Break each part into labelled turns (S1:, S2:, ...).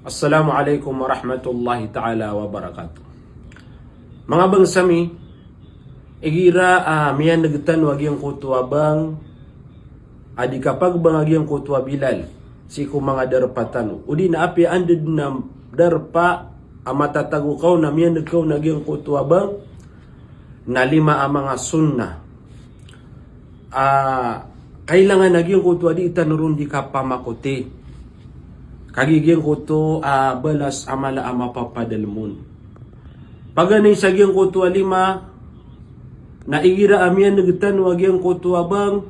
S1: Assalamualaikum warahmatullahi ta'ala wabarakatuh. Mga bangsami, igira miyan nagtan wagyang kutwa bang adi kapag bangagyang kutwa Bilal si ko mga darpatan udi na api anded na darpa amatatago kaw na miyan nagkaw nagyang kutwa bang na lima ang mga sunna kailangan nagyang kutwa di itanurun di kapamakuti kagiging kuto balas amala mapapadalmun. Paganay sa gyang kuto lima na igira amian nagtan wagyang kuto abang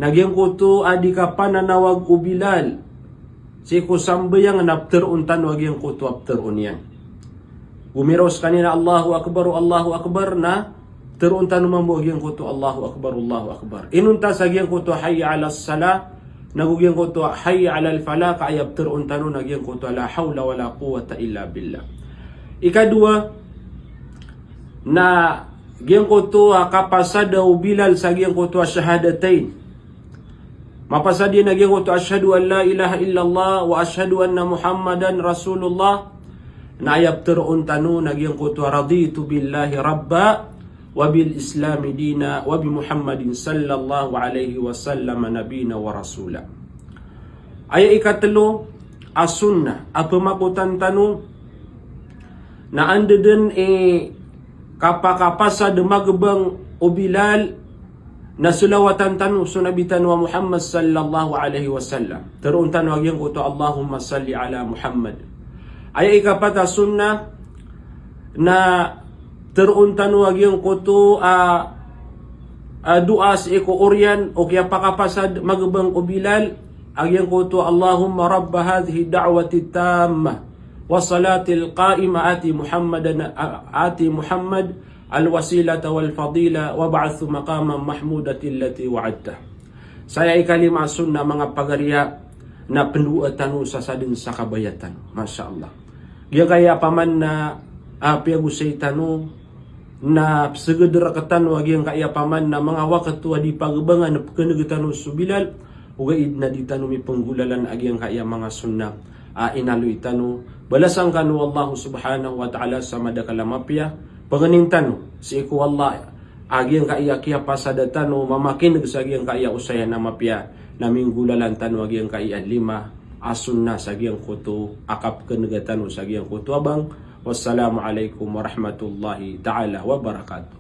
S1: nagyang kuto adi ka pananawag u Bilal si kusambayang napter untan wagyang kuto apter unyan. Gumiros kanina Allahu Akbar na teruntan mambo wagyang kuto Allahu Akbar. Inunta sa gyang kuto hayya ala salah nagugyang ko to hayya alal falah kaayab terun tanu nagyang ko to la hawla wala quwwata illa billah. Ikadua na gyang ko to kapasada u Bilal sa gyang ko to syahadatain. Mapasadi na gyang ko to asyhadu an la ilaha illallah wa asyhadu anna Muhammadan Rasulullah. Na ayab terun tanu nagyang ko to raditu billahi rabba wa bil islami dina wa bi Muhammadin sallallahu alaihi wasallam nabina wa rasula. Ay ikatlo as-sunnah apamakutan tanu na andeden kapakapasa demagbang o Bilal na sulawatan tanu sunabitan wa Muhammad sallallahu alaihi wasallam terun tanu agyang ko to Allahumma salli ala Muhammad. Ay ikapata sunnah na teruntan wagyang kuto duas iko oryan o kaya pakapasad magbang o Bilal agyang kuto Allahumma rabba hadhihi da'wati tamma wa salatil qa'ima ati Muhammad alwasilata wal fadila wa ba'athu maqaman mahmudati allati wa'adta. Saya ikalima sunna mga pagarya na penduatan sa sadin sa kabayatan. Masya Allah. Gya kaya paman na piagusay tanu na segederakatan wagyang kaya paman na mga wakatu di pagbangan na kanagatan su Bilal ugaid na di tanu mi penggulalan agyang kaya mga sunna inaluy tanu balasang kanu Allah subhanahu wa ta'ala sa madakalamapya panganing tanu si iku Allah agyang kaya kaya pasada tanu mamakin sa agyang kaya usaya na mapya na minggulalan tanu agyang kaya lima asunna sa agyang kuto akap kanagatan sa agyang kuto abang. Wassalamualaikum warahmatullahi ta'ala wabarakatuh.